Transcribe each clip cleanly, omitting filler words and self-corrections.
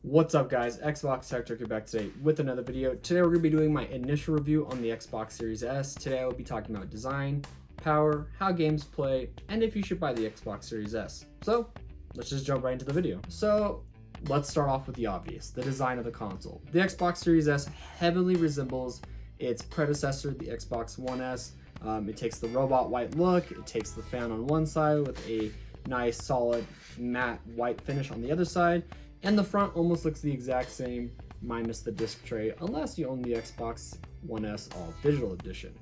What's up guys, Xbox Tech Turkey back today with another video. Today we're going to be doing my initial review on the Xbox Series S. Today I will be talking about design, power, how games play, and if you should buy the Xbox Series S. So let's just jump right into the video. So let's start off with the obvious, the design of the console. The Xbox Series S heavily resembles its predecessor, the Xbox One S. It takes the robot white look, it takes the fan on one side with a nice solid matte white finish on the other side. And the front almost looks the exact same, minus the disc tray, unless you own the Xbox One S All Digital Edition.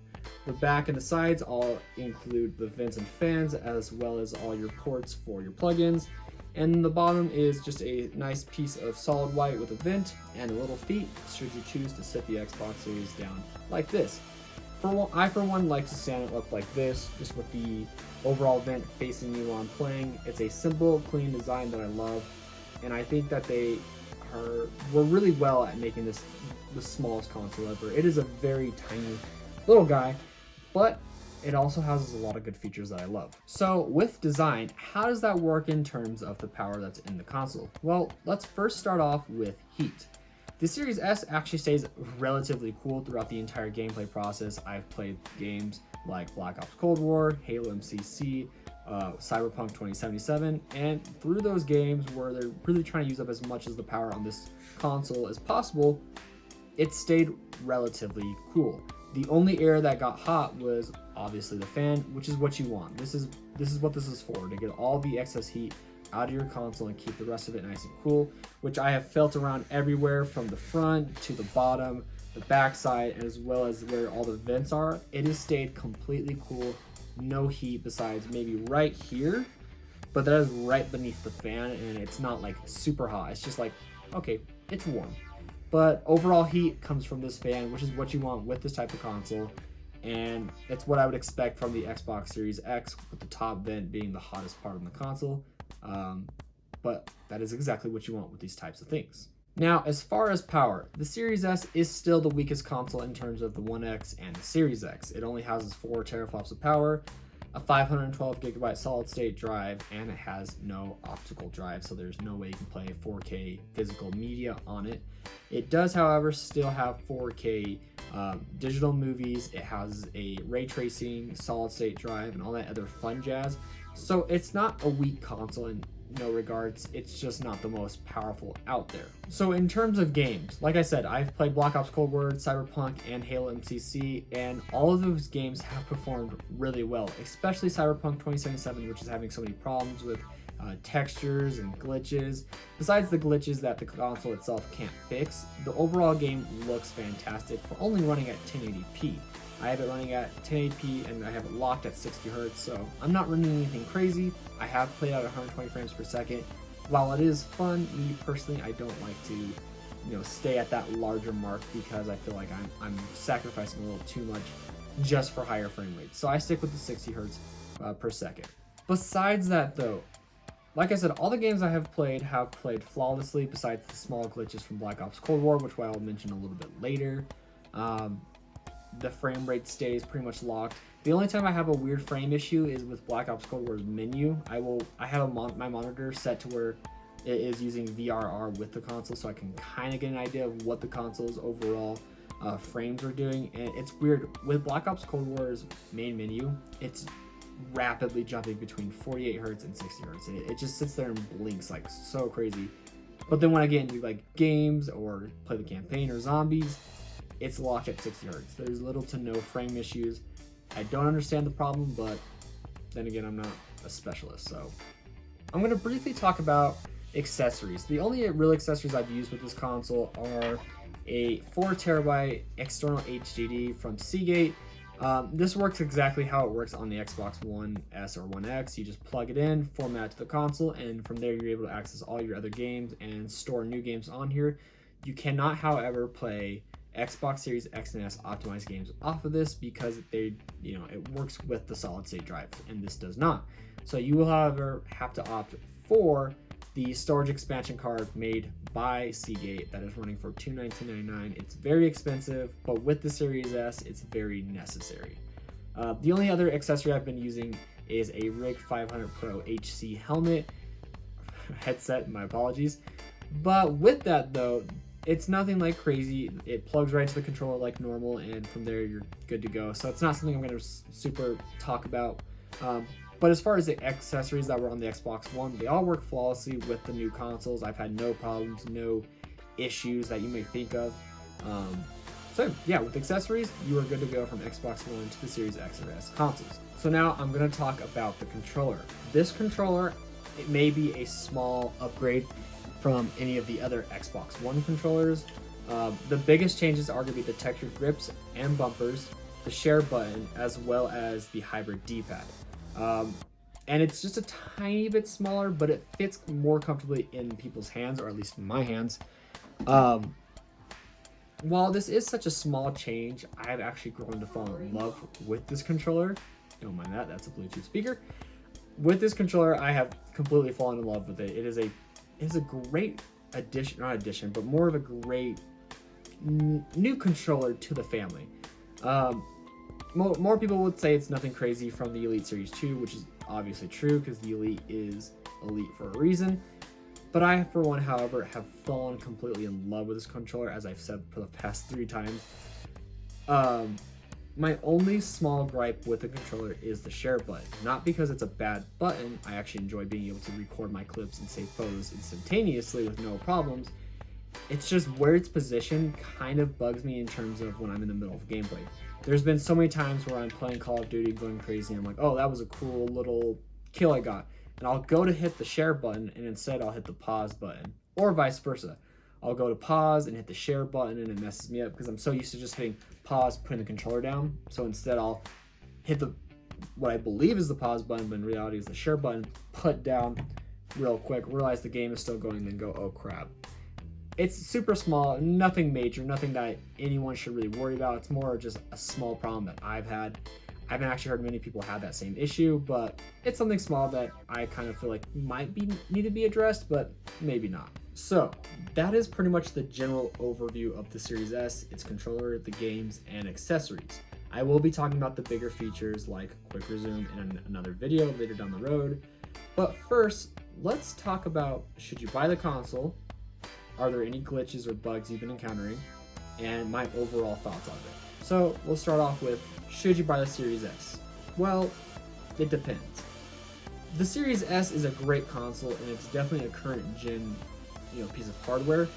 The back and the sides all include the vents and fans, as well as all your ports for your plugins. And the bottom is just a nice piece of solid white with a vent and a little feet, should you choose to sit the Xbox Series down like this. I for one like to stand it up like this, just with the overall vent facing you while I'm playing. It's a simple, clean design that I love. And I think that they were really well at making this the smallest console ever. It is a very tiny little guy, but it also has a lot of good features that I love. So with design, how does that work in terms of the power that's in the console? Well, let's first start off with heat. The Series S actually stays relatively cool throughout the entire gameplay process. I've played games like Black Ops Cold War, Halo MCC, Cyberpunk 2077, and through those games where they're really trying to use up as much of the power on this console as possible, it stayed relatively cool. The only area that got hot was obviously the fan, which is what you want. This is what this is for, to get all the excess heat out of your console and keep the rest of it nice and cool, which I have felt around everywhere from the front to the bottom, the back side, as well as where all the vents are. It has stayed completely cool. No heat besides maybe right here, but that is right beneath the fan, and it's not like super hot. It's just like, okay, it's warm. But overall heat comes from this fan, which is what you want with this type of console, and it's what I would expect from the Xbox Series X, with the top vent being the hottest part of the console. But that is exactly what you want with these types of things. Now, as far as power, the Series S is still the weakest console in terms of the One X and the Series X. It only houses 4 teraflops of power, a 512 gigabyte solid state drive, and it has no optical drive, so there's no way you can play 4K physical media on it. It does, however, still have 4K digital movies. It has a ray tracing, solid state drive, and all that other fun jazz. So it's not a weak console in no regards, it's just not the most powerful out there. So in terms of games, like I said, I've played Black Ops Cold War, Cyberpunk, and Halo MCC, and all of those games have performed really well, especially Cyberpunk 2077, which is having so many problems with textures and glitches. Besides the glitches that the console itself can't fix, the overall game looks fantastic for only running at 1080p. I have it running at 1080p and I have it locked at 60 Hz, so I'm not running anything crazy. I have played at 120 frames per second. While it is fun, me personally, I don't like to, stay at that larger mark because I feel like I'm sacrificing a little too much just for higher frame rates. So I stick with the 60 Hz per second. Besides that though, like I said, all the games I have played flawlessly besides the small glitches from Black Ops Cold War, which I'll mention a little bit later. The frame rate stays pretty much locked. The only time I have a weird frame issue is with Black Ops Cold War's menu. I have my monitor set to where it is using VRR with the console, so I can kind of get an idea of what the console's overall frames are doing. And it's weird with Black Ops Cold War's main menu. It's rapidly jumping between 48 Hz and 60 Hz. It just sits there and blinks like so crazy. But then when I get into like games or play the campaign or zombies, it's locked at 60 Hz. There's little to no frame issues. I don't understand the problem, but then again, I'm not a specialist. So I'm going to briefly talk about accessories. The only real accessories I've used with this console are a 4 terabyte external HDD from Seagate. This works exactly how it works on the Xbox One S or One X. You just plug it in, format it to the console, and from there you're able to access all your other games and store new games on here. You cannot, however, play Xbox Series X and S optimized games off of this because it works with the solid state drive, and this does not. So you will, however, have to opt for the storage expansion card made by Seagate that is running for $219.99. It's very expensive, but with the Series S, it's very necessary. The only other accessory I've been using is a Rig 500 Pro HC helmet, headset, my apologies. But with that though, it's nothing like crazy. It plugs right to the controller like normal, and from there you're good to go. So it's not something I'm going to super talk about. But as far as the accessories that were on the Xbox One, they all work flawlessly with the new consoles. I've had no problems, no issues that you may think of. So yeah, with accessories, you are good to go from Xbox One to the Series X or S consoles. So now I'm going to talk about the controller. This controller, it may be a small upgrade from any of the other Xbox One controllers. The biggest changes are going to be the textured grips and bumpers, the share button, as well as the hybrid D-pad. And it's just a tiny bit smaller, but it fits more comfortably in people's hands, or at least in my hands. While this is such a small change, I've actually grown to fall in love with this controller. Don't mind that, that's a Bluetooth speaker. With this controller, I have completely fallen in love with it. It is a great addition, not addition, but more of a great new controller to the family. More people would say it's nothing crazy from the Elite Series 2, which is obviously true because the Elite is Elite for a reason. But I, for one, however, have fallen completely in love with this controller, as I've said for the past 3 times. My only small gripe with the controller is the share button. Not because it's a bad button, I actually enjoy being able to record my clips and save photos instantaneously with no problems. It's just where it's positioned kind of bugs me in terms of when I'm in the middle of gameplay. There's been so many times where I'm playing Call of Duty going crazy and I'm like, oh, that was a cool little kill I got. And I'll go to hit the share button and instead I'll hit the pause button, or vice versa. I'll go to pause and hit the share button and it messes me up because I'm so used to just hitting pause, putting the controller down. So instead I'll hit what I believe is the pause button, but in reality is the share button, put down real quick, realize the game is still going, then go, oh crap. It's super small, nothing major, nothing that anyone should really worry about. It's more just a small problem that I've had. I haven't actually heard many people have that same issue, but it's something small that I kind of feel like might need to be addressed, but maybe not. So that is pretty much the general overview of the Series S, its controller, the games, and accessories. I will be talking about the bigger features like Quick Resume in another video later down the road. But first, let's talk about, should you buy the console? Are there any glitches or bugs you've been encountering? And my overall thoughts on it. So we'll start off with, should you buy the Series S? Well, it depends. The Series S is a great console and it's definitely a current gen, piece of hardware.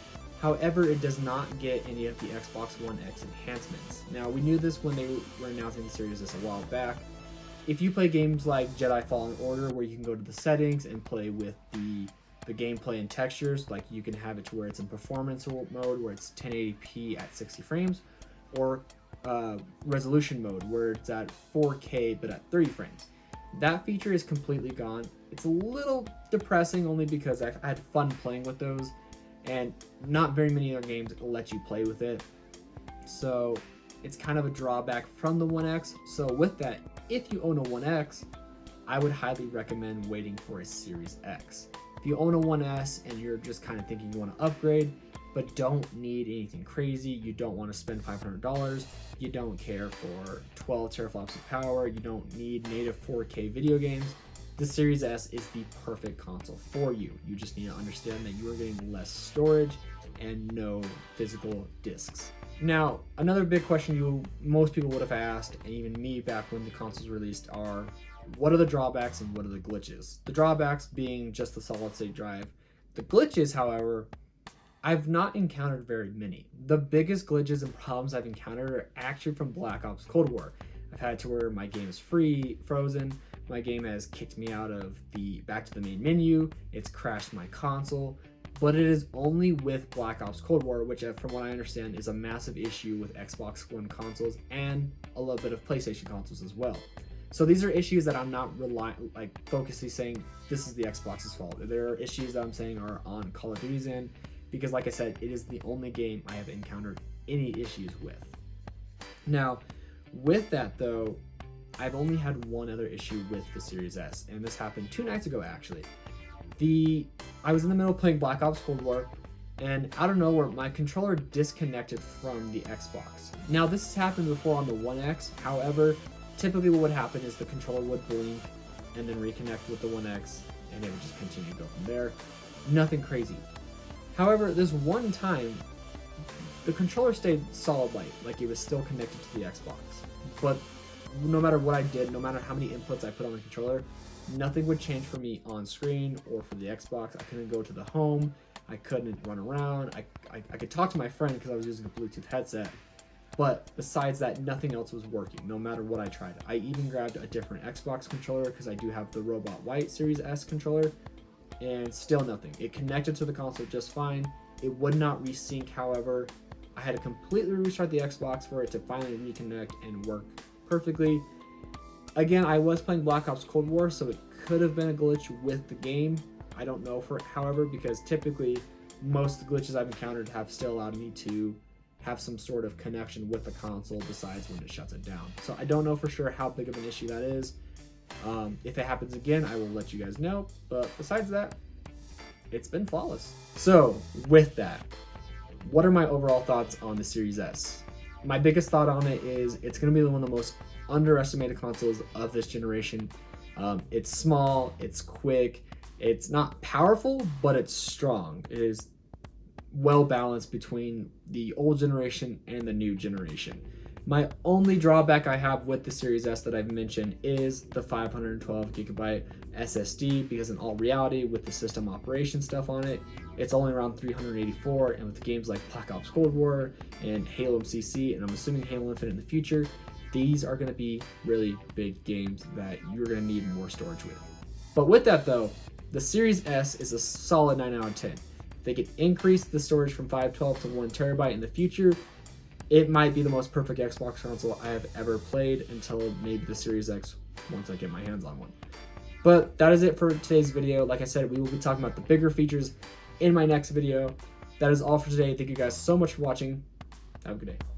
However, it does not get any of the Xbox One X enhancements. Now, we knew this when they were announcing the Series S a while back. If you play games like Jedi Fallen Order, where you can go to the settings and play with the gameplay and textures, like you can have it to where it's in performance mode, where it's 1080p at 60 frames, or resolution mode, where it's at 4K but at 30 frames. That feature is completely gone. It's a little depressing only because I had fun playing with those, and not very many other games let you play with it. So it's kind of a drawback from the One X. So with that, if you own a One X, I would highly recommend waiting for a Series X. If you own a One S and you're just kind of thinking you want to upgrade, but don't need anything crazy, you don't want to spend $500, you don't care for 12 teraflops of power, you don't need native 4K video games, the Series S is the perfect console for you. You just need to understand that you are getting less storage and no physical discs. Now, another big question most people would have asked, and even me back when the consoles released, are what are the drawbacks and what are the glitches? The drawbacks being just the solid state drive. The glitches, however, I've not encountered very many. The biggest glitches and problems I've encountered are actually from Black Ops Cold War. I've had to where my game is frozen, my game has kicked me out of back to the main menu, it's crashed my console, but it is only with Black Ops Cold War, which from what I understand is a massive issue with Xbox One consoles and a little bit of PlayStation consoles as well. So these are issues that I'm not focusing saying this is the Xbox's fault. There are issues that I'm saying are on Call of Duty's end, because like I said, it is the only game I have encountered any issues with. Now, with that though, I've only had one other issue with the Series S, and this happened 2 nights ago actually. I was in the middle of playing Black Ops Cold War, and out of nowhere, my controller disconnected from the Xbox. Now, this has happened before on the One X, however, typically what would happen is the controller would blink and then reconnect with the One X, and it would just continue to go from there. Nothing crazy. However, this one time, the controller stayed solid white, like it was still connected to the Xbox. But no matter what I did, no matter how many inputs I put on the controller, nothing would change for me on screen or for the Xbox. I couldn't go to the home. I couldn't run around. I could talk to my friend because I was using a Bluetooth headset. But besides that, nothing else was working, no matter what I tried. I even grabbed a different Xbox controller because I do have the Robot White Series S controller, and still nothing. It connected to the console just fine. It would not resync, however. I had to completely restart the Xbox for it to finally reconnect and work perfectly. Again, I was playing Black Ops Cold War, so it could have been a glitch with the game. I don't know however, because typically most of the glitches I've encountered have still allowed me to have some sort of connection with the console besides when it shuts it down. So I don't know for sure how big of an issue that is. If it happens again, I will let you guys know. But besides that, it's been flawless. So with that, what are my overall thoughts on the Series S? My biggest thought on it is it's going to be one of the most underestimated consoles of this generation. It's small, it's quick, it's not powerful, but it's strong. It is well balanced between the old generation and the new generation. My only drawback I have with the Series S that I've mentioned is the 512 gigabyte SSD, because in all reality, with the system operation stuff on it, it's only around 384, and with games like Black Ops Cold War and Halo MCC, and I'm assuming Halo Infinite in the future, these are going to be really big games that you're going to need more storage with. But with that though, the Series S is a solid 9 out of 10. If they could increase the storage from 512 to 1 terabyte in the future, it might be the most perfect Xbox console I have ever played, until maybe the Series X once I get my hands on one. But that is it for today's video. Like I said, we will be talking about the bigger features in my next video. That is all for today. Thank you guys so much for watching. Have a good day.